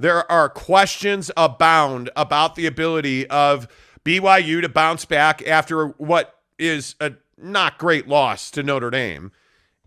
there are questions abound about the ability of BYU to bounce back after what is a not great loss to Notre Dame.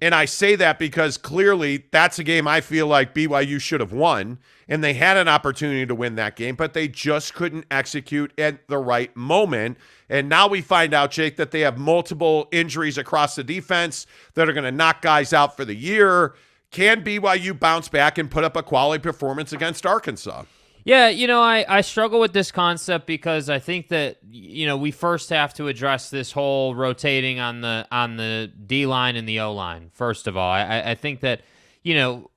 And I say that because clearly that's a game I feel like BYU should have won, and they had an opportunity to win that game, but they just couldn't execute at the right moment. And now we find out, Jake, that they have multiple injuries across the defense that are going to knock guys out for the year. Can BYU bounce back and put up a quality performance against Arkansas? Yeah, I struggle with this concept because I think that, we first have to address this whole rotating on the D-line and the O-line, first of all. I think that,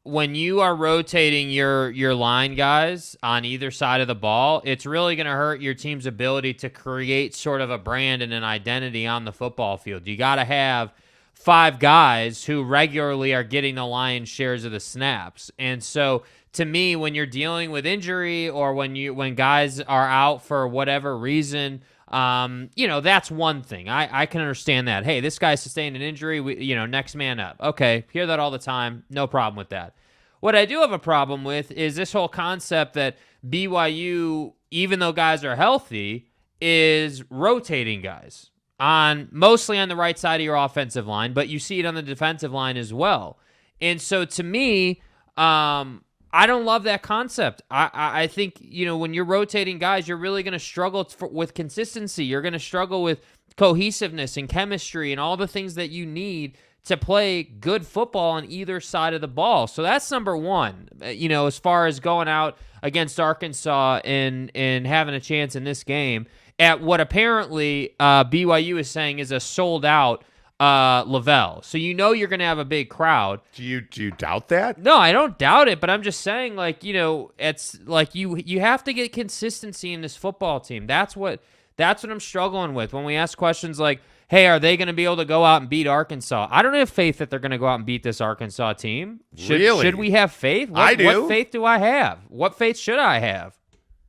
when you are rotating your line guys on either side of the ball, it's really going to hurt your team's ability to create sort of a brand and an identity on the football field. You got to have 5 guys who regularly are getting the lion's shares of the snaps. And so to me, when you're dealing with injury or when guys are out for whatever reason, that's one thing. I can understand that. Hey, this guy sustained an injury. Next man up. Okay, hear that all the time. No problem with that. What I do have a problem with is this whole concept that BYU, even though guys are healthy, is rotating guys mostly on the right side of your offensive line, but you see it on the defensive line as well. And so to me, I don't love that concept. I think, when you're rotating guys, you're really going to struggle with consistency. You're going to struggle with cohesiveness and chemistry and all the things that you need to play good football on either side of the ball. So that's number one, as far as going out against Arkansas and having a chance in this game at what apparently BYU is saying is a sold-out Lavelle. So you're going to have a big crowd. Do you doubt that? No, I don't doubt it, but I'm just saying, it's like you have to get consistency in this football team. That's what I'm struggling with when we ask questions like, hey, are they going to be able to go out and beat Arkansas? I don't have faith that they're going to go out and beat this Arkansas team. Should we have faith? I do. What faith do I have? What faith should I have?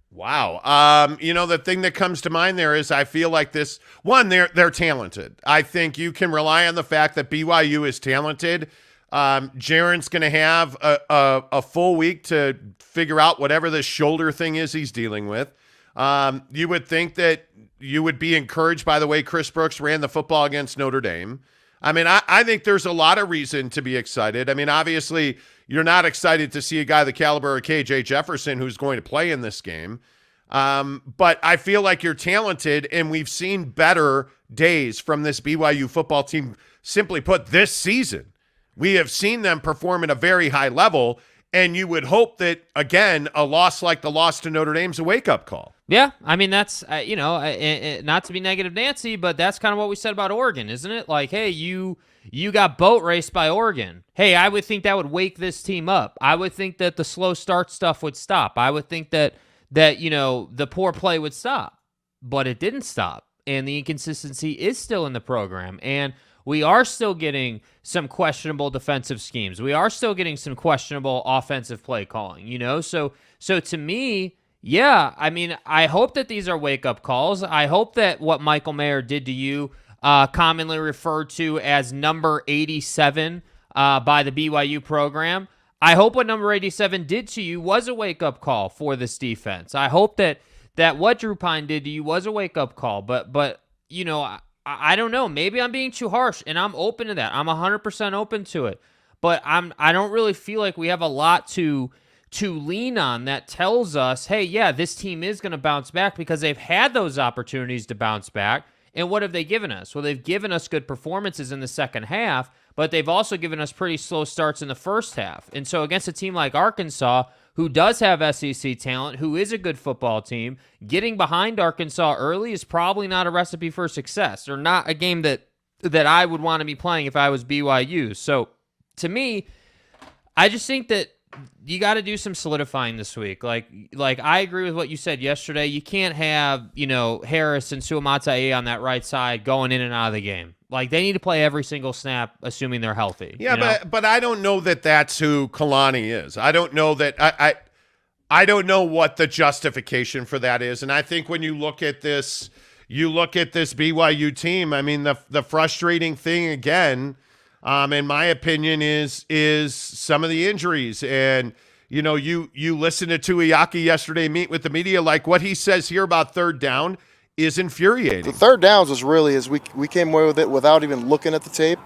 Wow. The thing that comes to mind there is I feel like this one, they're talented. I think you can rely on the fact that BYU is talented. Jaron's going to have a full week to figure out whatever this shoulder thing is he's dealing with. You would think that you would be encouraged by the way Chris Brooks ran the football against Notre Dame. I think there's a lot of reason to be excited. Obviously, you're not excited to see a guy the caliber of KJ Jefferson who's going to play in this game. But I feel like you're talented, and we've seen better days from this BYU football team. Simply put, this season, we have seen them perform at a very high level, and you would hope that, again, a loss like the loss to Notre Dame's a wake-up call. Yeah, that's, not to be negative Nancy, but that's kind of what we said about Oregon, isn't it? Like, hey, you got boat raced by Oregon. Hey, I would think that would wake this team up. I would think that the slow start stuff would stop. I would think that the poor play would stop, but it didn't stop. And the inconsistency is still in the program. And we are still getting some questionable defensive schemes. We are still getting some questionable offensive play calling, So to me, yeah, I hope that these are wake-up calls. I hope that what Michael Mayer did to you, commonly referred to as number 87 by the BYU program, I hope what number 87 did to you was a wake-up call for this defense. I hope that what Drew Pine did to you was a wake-up call. But I don't know. Maybe I'm being too harsh, and I'm open to that. I'm 100% open to it. But I don't really feel like we have a lot to lean on that tells us, hey, yeah, this team is going to bounce back because they've had those opportunities to bounce back. And what have they given us? Well, they've given us good performances in the second half, but they've also given us pretty slow starts in the first half. And so against a team like Arkansas, who does have SEC talent, who is a good football team, getting behind Arkansas early is probably not a recipe for success, or not a game that I would want to be playing if I was BYU. So to me, I just think that you got to do some solidifying this week. Like I agree with what you said yesterday. You can't have, Harris and Suamatae on that right side going in and out of the game. Like, they need to play every single snap, assuming they're healthy. Yeah, but I don't know that that's who Kalani is. I don't know that I don't know what the justification for that is. And I think when you look at this BYU team, the frustrating thing again, in my opinion, is some of the injuries. And you listened to Tuiaki yesterday meet with the media. Like what he says here about third down is infuriating. The third downs was really as we came away with it without even looking at the tape.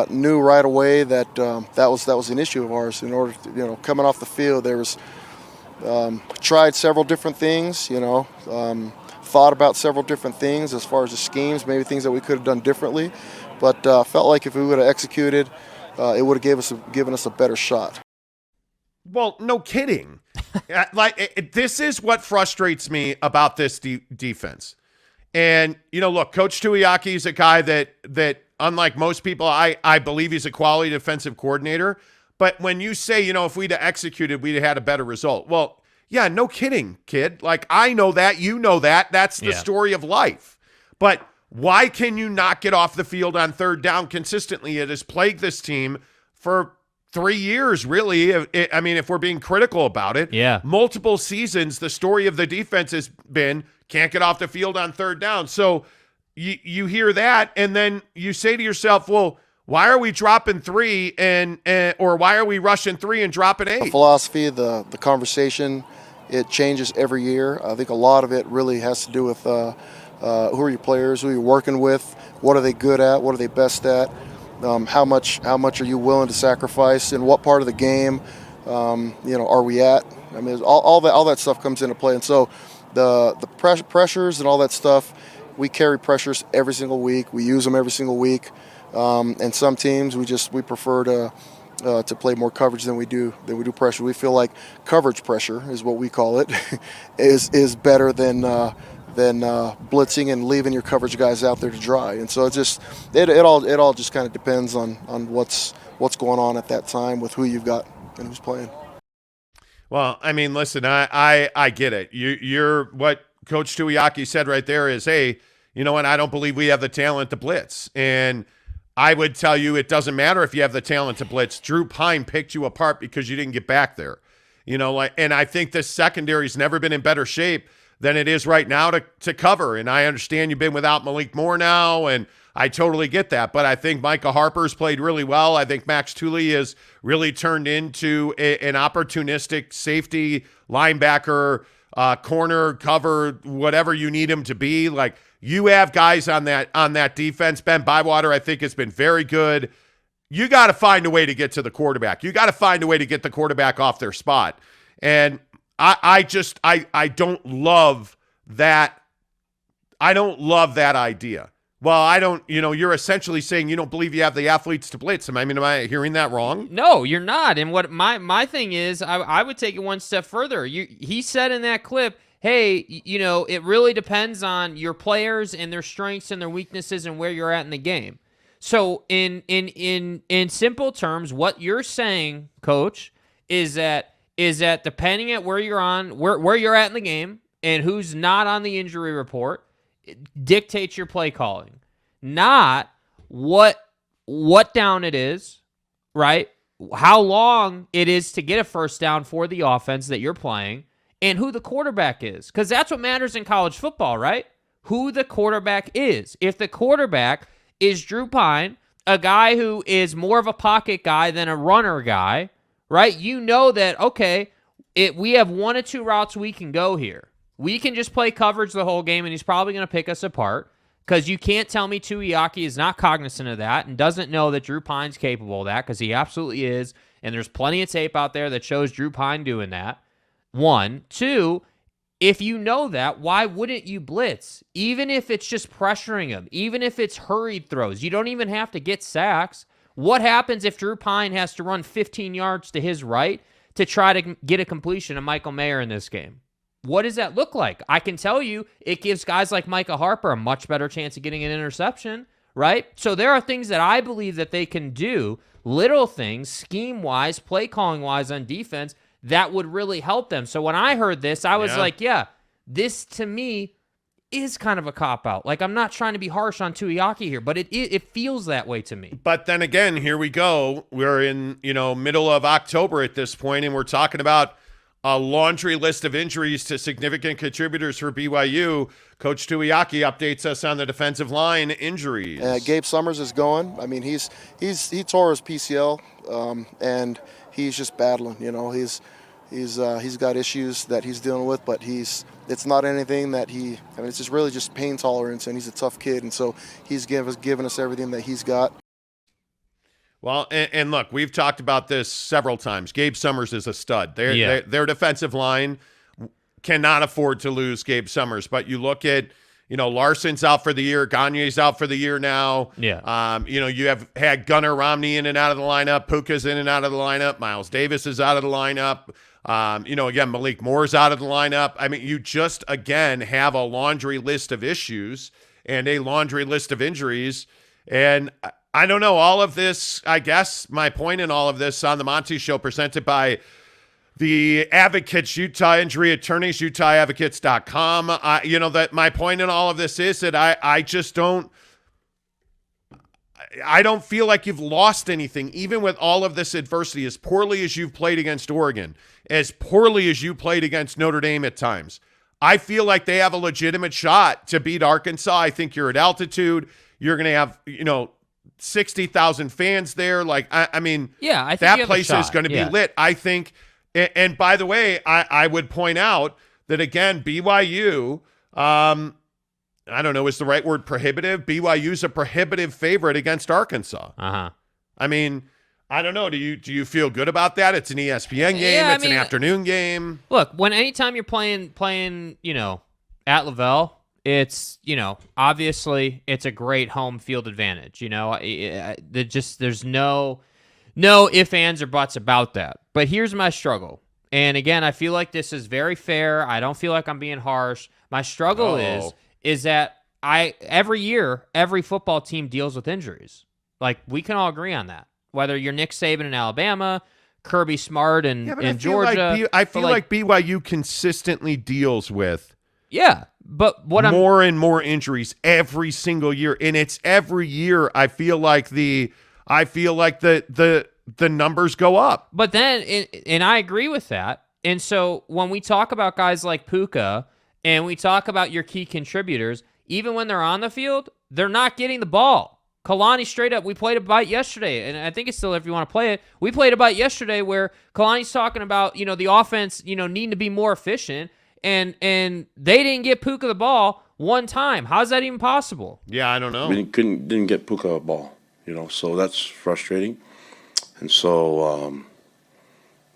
Knew right away that that was an issue of ours. In order to, coming off the field, there was tried several different things. Thought about several different things as far as the schemes, maybe things that we could have done differently. But felt like if we would have executed, it would have given us a better shot. Well, no kidding. This is what frustrates me about this defense. And, look, Coach Tuiaki is a guy that unlike most people, I believe he's a quality defensive coordinator. But when you say, if we'd have executed, we'd have had a better result. Well, yeah, no kidding, kid. Like, I know that. You know that. That's the story of life. But why can you not get off the field on third down consistently? It has plagued this team for 3 years, really. If we're being critical about it, multiple seasons, the story of the defense has been can't get off the field on third down. So you hear that, and then you say to yourself, well, why are we dropping 3 or why are we rushing 3 and dropping 8? The philosophy, the conversation, it changes every year. I think a lot of it really has to do with who are your players, who you're working with, what are they good at, what are they best at. How much are you willing to sacrifice, and what part of the game, are we at? I mean, all that stuff comes into play, and so the pressures and all that stuff, we carry pressures every single week. We use them every single week, and some teams we prefer to play more coverage than we do pressure. We feel like coverage pressure is what we call it, is better than blitzing and leaving your coverage guys out there to dry. And so it all just kind of depends on what's going on at that time with who you've got and who's playing. Well, I mean, listen, I get it. You're what Coach Tuiaki said right there is, hey, you know what? I don't believe we have the talent to blitz. And I would tell you it doesn't matter if you have the talent to blitz. Drew Pine picked you apart because you didn't get back there. And I think this secondary's never been in better shape than it is right now to cover. And I understand you've been without Malik Moore now, and I totally get that. But I think Micah Harper's played really well. I think Max Tooley has really turned into an opportunistic safety, linebacker, corner, cover, whatever you need him to be. Like, you have guys on that defense. Ben Bywater, I think, has been very good. You got to find a way to get to the quarterback. You got to find a way to get the quarterback off their spot. And I don't love that. I don't love that idea. Well, you're essentially saying you don't believe you have the athletes to blitz. Am I hearing that wrong? No, you're not. And what my thing is, I would take it one step further. He said in that clip, hey, it really depends on your players and their strengths and their weaknesses and where you're at in the game. So in simple terms, what you're saying, Coach, is that depending at where you're at in the game and who's not on the injury report, it dictates your play calling, not what down it is, right? How long it is to get a first down for the offense that you're playing, and who the quarterback is, because that's what matters in college football, right? Who the quarterback is. If the quarterback is Drew Pine, a guy who is more of a pocket guy than a runner guy, right? You know that, okay, we have 1 or 2 routes we can go here. We can just play coverage the whole game, and he's probably going to pick us apart, because you can't tell me Tuiaki is not cognizant of that and doesn't know that Drew Pine's capable of that, because he absolutely is, and there's plenty of tape out there that shows Drew Pine doing that. 1. 2, if you know that, why wouldn't you blitz? Even if it's just pressuring him, even if it's hurried throws, you don't even have to get sacks. What happens if Drew Pine has to run 15 yards to his right to try to get a completion of Michael Mayer in this game? What does that look like? I can tell you it gives guys like Micah Harper a much better chance of getting an interception, right? So there are things that I believe that they can do, little things, scheme-wise, play-calling-wise on defense, that would really help them. So when I heard this, I was like, yeah, this to me is kind of a cop-out. Like, I'm not trying to be harsh on Tuiaki here, but it feels that way to me. But then again, here we go. We're in, middle of October at this point, and we're talking about a laundry list of injuries to significant contributors for BYU. Coach Tuiaki updates us on the defensive line injuries. Gabe Summers is going. I mean, he tore his PCL, and he's just battling. He's got issues that he's dealing with, but it's not anything that it's just really just pain tolerance, and he's a tough kid, and so he's given us everything that he's got. Well, and look, we've talked about this several times. Gabe Summers is a stud. Their defensive line cannot afford to lose Gabe Summers, but you look at, Larson's out for the year. Gagne's out for the year now. Yeah. You have had Gunnar Romney in and out of the lineup. Puka's in and out of the lineup. Miles Davis is out of the lineup. Again, Malik Moore's out of the lineup. I mean, you just, again, have a laundry list of issues and a laundry list of injuries. And I don't know, all of this, I guess my point in all of this on the Monty Show, presented by the Advocates, Utah Injury Attorneys, UtahAdvocates.com. That my point in all of this is that I just don't feel like you've lost anything, even with all of this adversity, as poorly as you've played against Oregon, as poorly as you played against Notre Dame at times. I feel like they have a legitimate shot to beat Arkansas. I think you're at altitude. You're going to have, 60,000 fans there. Like, I mean, I think that place is going to be lit. I think, and by the way, I would point out that, again, BYU, I don't know, is the right word prohibitive? BYU's a prohibitive favorite against Arkansas. Uh-huh. I mean, I don't know. Do you feel good about that? It's an ESPN game. It's an afternoon game. Look, anytime you're playing, at Lavelle, it's, obviously it's a great home field advantage. There's no ifs, ands, or buts about that. But here's my struggle. And again, I feel like this is very fair. I don't feel like I'm being harsh. My struggle is that every year, every football team deals with injuries. Like, we can all agree on that. Whether you're Nick Saban in Alabama, Kirby Smart in Georgia. I feel like BYU consistently deals with but more and more injuries every single year. And it's every year I feel like the numbers go up. But then, and I agree with that. And so when we talk about guys like Puka and we talk about your key contributors, even when they're on the field, they're not getting the ball. Kalani, straight up, we played a bite yesterday, and I think it's still, if you want to play it, we played a bite yesterday where Kalani's talking about, the offense, needing to be more efficient, and they didn't get Puka the ball one time. How's that even possible? Yeah, I don't know. I mean, didn't get Puka a ball, so that's frustrating. And so,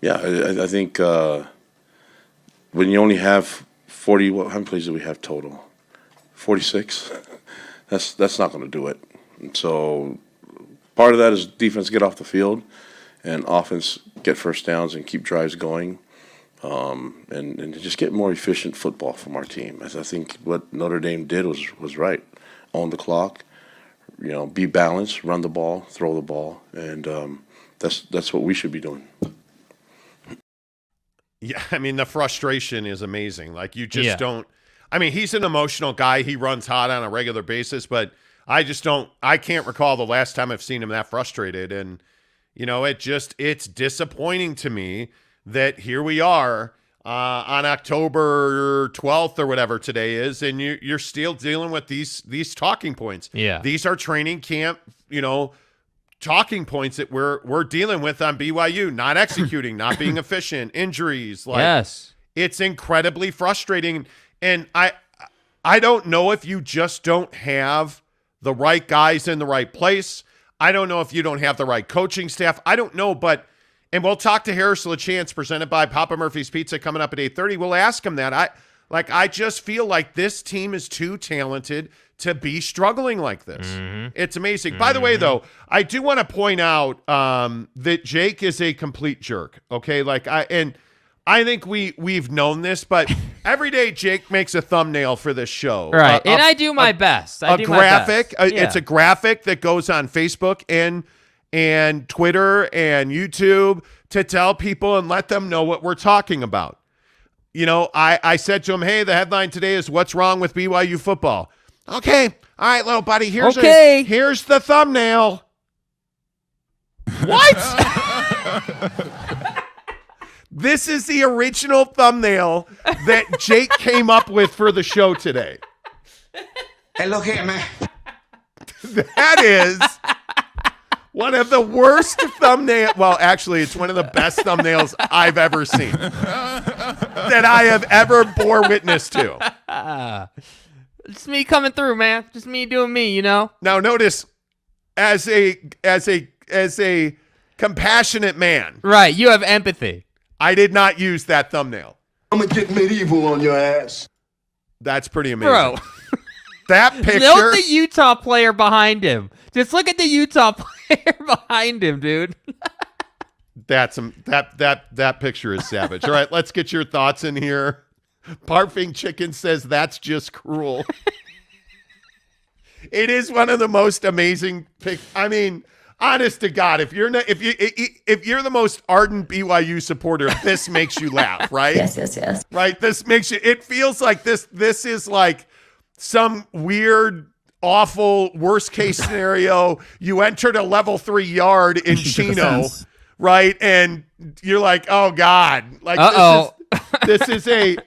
I think when you only have 40, how many plays do we have total? 46? That's not going to do it. And so part of that is defense get off the field and offense get first downs and keep drives going, and just get more efficient football from our team. As I think what Notre Dame did was right. Own the clock, be balanced, run the ball, throw the ball, and that's what we should be doing. Yeah, I mean, the frustration is amazing. Like, you just don't – I mean, he's an emotional guy. He runs hot on a regular basis, but – I can't recall the last time I've seen him that frustrated. And, it's disappointing to me that here we are on October 12th or whatever today is, and you're still dealing with these talking points. Yeah. These are training camp, talking points that we're dealing with on BYU, not executing, not being efficient, injuries. Yes. It's incredibly frustrating. And I don't know if you just don't have the right guys in the right place. I don't know if you don't have the right coaching staff. I don't know, and we'll talk to Harris LaChance, presented by Papa Murphy's Pizza, coming up at 8:30. We'll ask him that. I just feel like this team is too talented to be struggling like this. Mm-hmm. It's amazing. Mm-hmm. By the way, though, I do want to point out that Jake is a complete jerk. Okay, I think we've known this, but every day Jake makes a thumbnail for this show. Right, and I do my best. A graphic. It's a graphic that goes on Facebook and Twitter and YouTube to tell people and let them know what we're talking about. I said to him, hey, the headline today is what's wrong with BYU football. Okay, all right, little buddy, here's the thumbnail. What? This is the original thumbnail that Jake came up with for the show today. Hey, look here, man. That is One of the worst thumbnail. Well, actually, it's one of the best thumbnails I've ever seen that I have ever bore witness to. It's me coming through, man. Just me doing me, Now notice, as a compassionate man, right? You have empathy. I did not use that thumbnail. I'm gonna get medieval on your ass. That's pretty amazing, Bro. That picture. Note the Utah player behind him. Just look at the Utah player behind him, dude. That picture is savage. All right, let's get your thoughts in here. Barfing Chicken says that's just cruel. It is one of the most amazing I mean, honest to God, if you're the most ardent BYU supporter, this makes you laugh, right? Yes. Right? This makes you. It feels like this is like some weird, awful, worst case scenario. You entered a level 3 yard in Chino, right? And you're like, oh God, like this is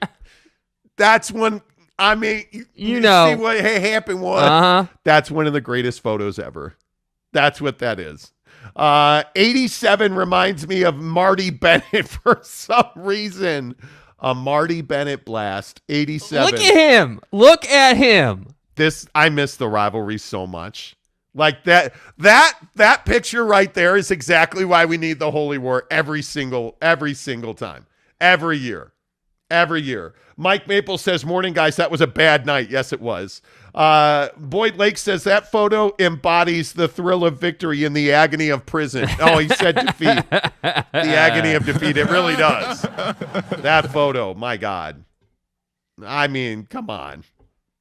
that's when, I mean, you know see what happened was. That's one of the greatest photos ever. That's what that is. 87 reminds me of Marty Bennett for some reason. A Marty Bennett blast. 87. Look at him. I miss the rivalry so much. Like that picture right there is exactly why we need the Holy War every single time. Every year. Mike Maple says, morning, guys. That was a bad night. Yes, it was. Boyd Lake says that photo embodies the thrill of victory in the agony of prison. Oh, he said defeat. The agony of defeat. It really does. That photo, my God. I mean, come on.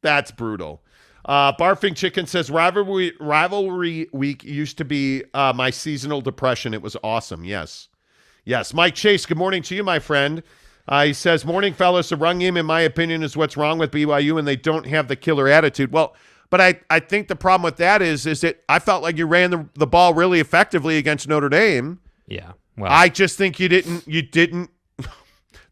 That's brutal. Barfing Chicken says rivalry week used to be my seasonal depression. It was awesome. Yes. Mike Chase, good morning to you, my friend. He says, morning, fellas. The run game, in my opinion, is what's wrong with BYU, and they don't have the killer attitude. Well, but I think the problem with that is that I felt like you ran the ball really effectively against Notre Dame. Yeah. Well, I just think you didn't.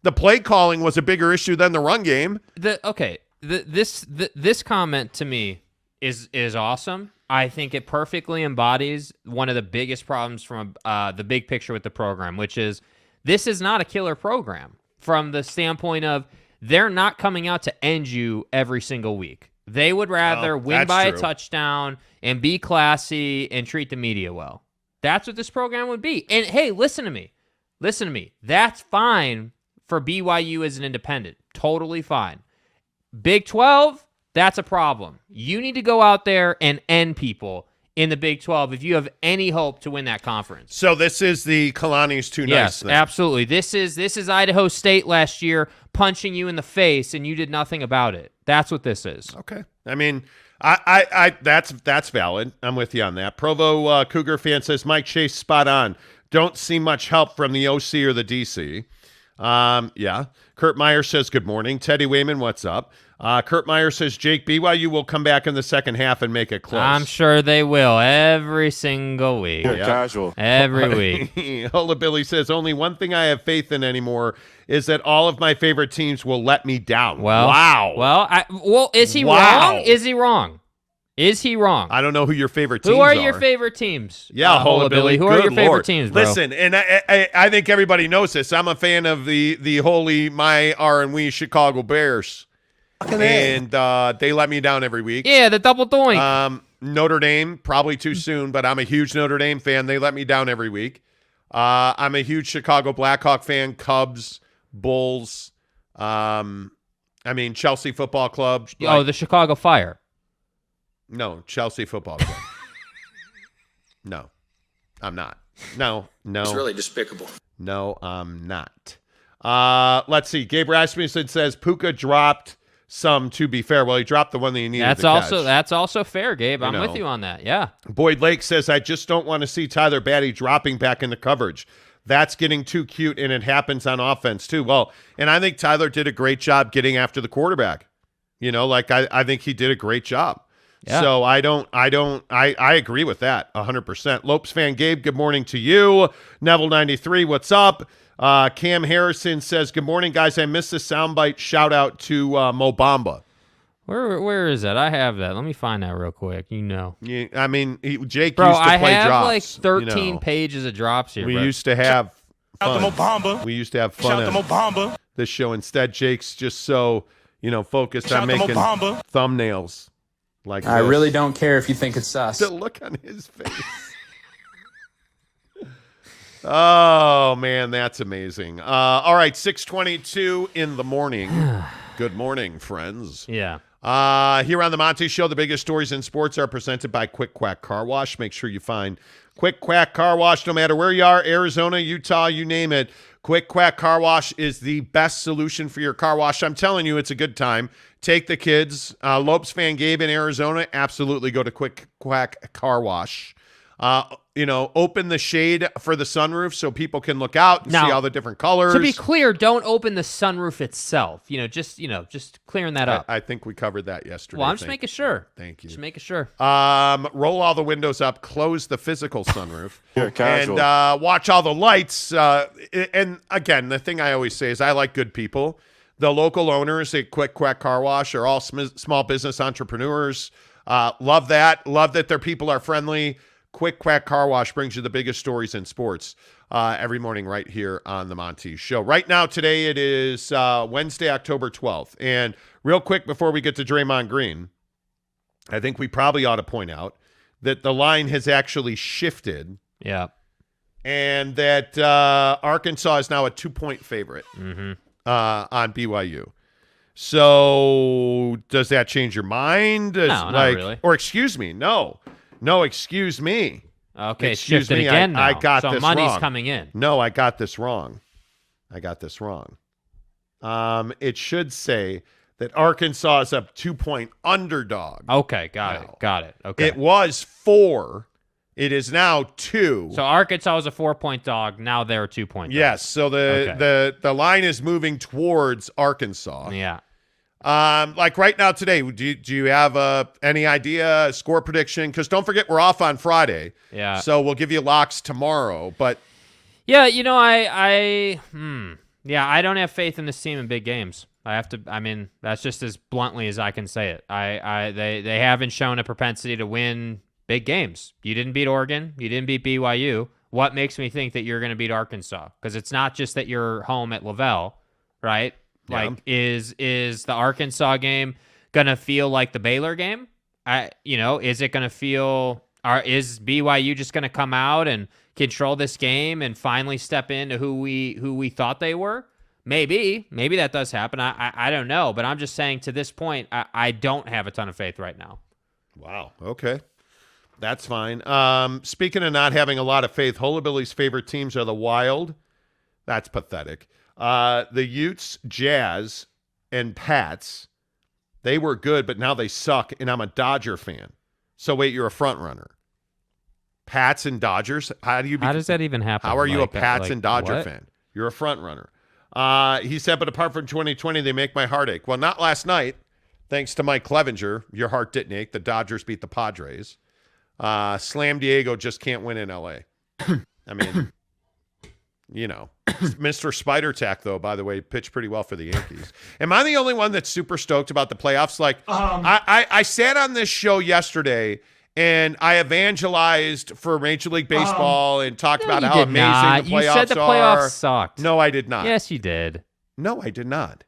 The play calling was a bigger issue than the run game. This comment to me is awesome. I think it perfectly embodies one of the biggest problems from the big picture with the program, which is this is not a killer program. From the standpoint of they're not coming out to end you every single week. They would rather win by a touchdown and be classy and treat the media well. That's what this program would be. And hey, listen to me. That's fine for BYU as an independent. Totally fine. Big 12, that's a problem. You need to go out there and end people in the Big 12 if you have any hope to win that conference. So this is the Kalani's too nice yes, thing. Absolutely. This is Idaho State last year punching you in the face and you did nothing about it. That's what this is. Okay. I mean, I that's valid. I'm with you on that. Provo Cougar fan says Mike Chase spot on. Don't see much help from the OC or the DC. Yeah. Kurt Meyer says good morning. Teddy Wayman, what's up? Kurt Meyer says, Jake, BYU will come back in the second half and make it close. I'm sure they will every single week. You're casual. Every week. Hola Billy says, only one thing I have faith in anymore is that all of my favorite teams will let me down. Well, wow. Well, is he wrong? Is he wrong? I don't know who your favorite teams are. Who are your favorite teams? Yeah, Hola Billy. Who are your favorite teams, bro? Listen, and I think everybody knows this. I'm a fan of the holy, my, our, and we Chicago Bears. And they let me down every week. Yeah, the double doink. Notre Dame, probably too soon, but I'm a huge Notre Dame fan. They let me down every week. I'm a huge Chicago Blackhawk fan. Cubs, Bulls. Chelsea Football Club. The Chicago Fire. No, Chelsea Football Club. No, I'm not. No. It's really despicable. No, I'm not. Let's see. Gabe Rasmussen says Puka dropped some, to be fair. Well, he dropped the one that he needed to catch. That's also fair, Gabe. I'm with you on that. Yeah. Boyd Lake says, I just don't want to see Tyler Batty dropping back into coverage. That's getting too cute, and it happens on offense, too. Well, and I think Tyler did a great job getting after the quarterback. I think he did a great job. Yeah. So I agree with that 100%. Lopes fan Gabe, good morning to you. Neville 93, what's up? Cam Harrison says, good morning, guys. I missed the soundbite shout out to Mo Bamba. Where is that? I have that. Let me find that real quick. Yeah, I mean, Jake Bro, used to I play have drops. like 13 pages of drops here. We bro. used to have fun. Obama. We used to have fun Shout them on Obama. this show. Instead, Jake's just so, focused on Shout them making Obama. thumbnails like I this. really don't care if you think it's sus. The look on his face. Oh, man, that's amazing. All right, 6:22 in the morning. Good morning, friends. Yeah. Here on the Monty Show, the biggest stories in sports are presented by Quick Quack Car Wash. Make sure you find Quick Quack Car Wash no matter where you are, Arizona, Utah, you name it. Quick Quack Car Wash is the best solution for your car wash. I'm telling you, it's a good time. Take the kids. Lopes Fan Gabe in Arizona, absolutely go to Quick Quack Car Wash. Open the shade for the sunroof so people can look out and Now, see all the different colors. To be clear, don't open the sunroof itself. Just clearing that up. I think we covered that yesterday. Well, I'm just making sure. Thank you. Just making sure. Roll all the windows up, close the physical sunroof, casual. and watch all the lights. And again, the thing I always say is I like good people. The local owners at Quick Quack Car Wash are all small business entrepreneurs. Love that. Love that their people are friendly. Quick Quack Car Wash brings you the biggest stories in sports every morning right here on the Monty Show. Right now, today, it is Wednesday, October 12th. And real quick, before we get to Draymond Green, I think we probably ought to point out that the line has actually shifted. Yeah. And that Arkansas is now a 2-point favorite on BYU. So does that change your mind? No, not really. Or excuse me, no. No, excuse me. Okay, it's Excuse shifted me, again now. I got so this money's wrong. coming in. No, I got this wrong. It should say that Arkansas is a 2-point underdog. Okay, got it. Okay. It was 4. It is now 2. So Arkansas was a 4-point dog. Now they're a 2-point dog. Yes, so the line is moving towards Arkansas. Yeah. Like right now today, do you have any idea, score prediction? Because don't forget, we're off on Friday. Yeah. So we'll give you locks tomorrow. But Yeah, I don't have faith in this team in big games. That's just as bluntly as I can say it. They haven't shown a propensity to win big games. You didn't beat Oregon. You didn't beat BYU. What makes me think that you're going to beat Arkansas? Because it's not just that you're home at Lavelle, right? Yeah. Like, is the Arkansas game going to feel like the Baylor game? Is it going to feel... is BYU just going to come out and control this game and finally step into who we thought they were? Maybe that does happen. I don't know, but I'm just saying to this point, I don't have a ton of faith right now. wow, okay, that's fine. Speaking of not having a lot of faith, Hullabilly's favorite teams are the Wild. That's pathetic. The Utes, Jazz, and Pats. They were good, but now they suck, and I'm a Dodger fan. So wait, you're a front runner. Pats and Dodgers? How does that even happen? How are you a Pats like, and Dodger what? fan? You're a front runner. He said, but apart from 2020, they make my heart ache. Well, not last night. Thanks to Mike Clevenger, your heart didn't ache. The Dodgers beat the Padres. Slam Diego just can't win in L.A. I mean, Mr. Spider Tack, though, by the way, pitched pretty well for the Yankees. Am I the only one that's super stoked about the playoffs? Like, I sat on this show yesterday and I evangelized for Major League Baseball and talked about how amazing the playoffs are. You said the playoffs sucked. No, I did not. Yes, you did. No, I did not.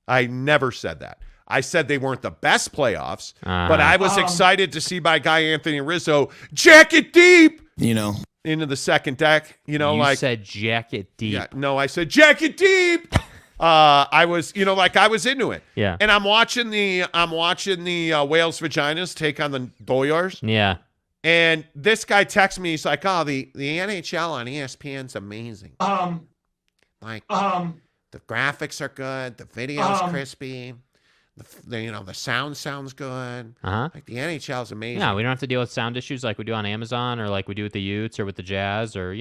I never said that. I said they weren't the best playoffs, but I was excited to see my guy Anthony Rizzo jack it deep, into the second deck. You said jack it deep. Yeah, no, I said jack it deep. I was, I was into it. Yeah. And I'm watching the Whales Vaginas take on the Doyers. Yeah. And this guy texts me. He's like, "Oh, the NHL on ESPN's amazing. The graphics are good. The video's crispy. The sound sounds good. Like the NHL is amazing. Yeah, we don't have to deal with sound issues like we do on Amazon or like we do with the Utes or with the Jazz or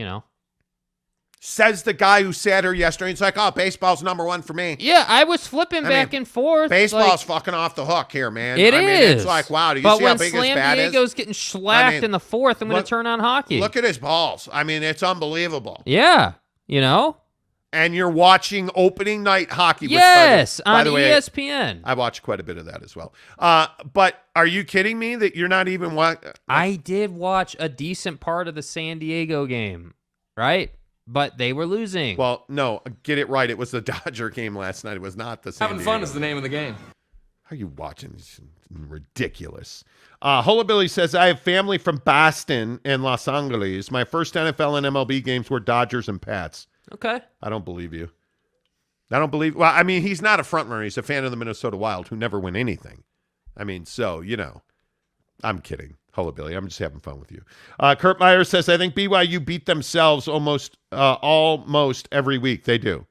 Says the guy who sat here yesterday. He's like, "Oh, baseball's number one for me." Yeah, I was flipping back and forth. Baseball's fucking off the hook here, man. It is. It's like, wow, do you see how big his bat is? But when Slam Diego's getting schlacked in the fourth, I'm going to turn on hockey. Look at his balls. I mean, it's unbelievable. Yeah, And you're watching opening night hockey. Yes, which, by the on way, ESPN. I watched quite a bit of that as well. But are you kidding me that you're not even watching? I did watch a decent part of the San Diego game, right? But they were losing. Well, no, get it right. It was the Dodger game last night. It was not the San Having Diego. fun is the name of the game. How are you watching? This is ridiculous. Hullabilly says, I have family from Boston and Los Angeles. My first NFL and MLB games were Dodgers and Pats. Okay. I don't believe you. I don't believe. Well, I mean, he's not a front runner. He's a fan of the Minnesota Wild who never win anything. I mean, so, I'm kidding. Hullabilly. I'm just having fun with you. Kurt Meyer says, I think BYU beat themselves almost every week. They do.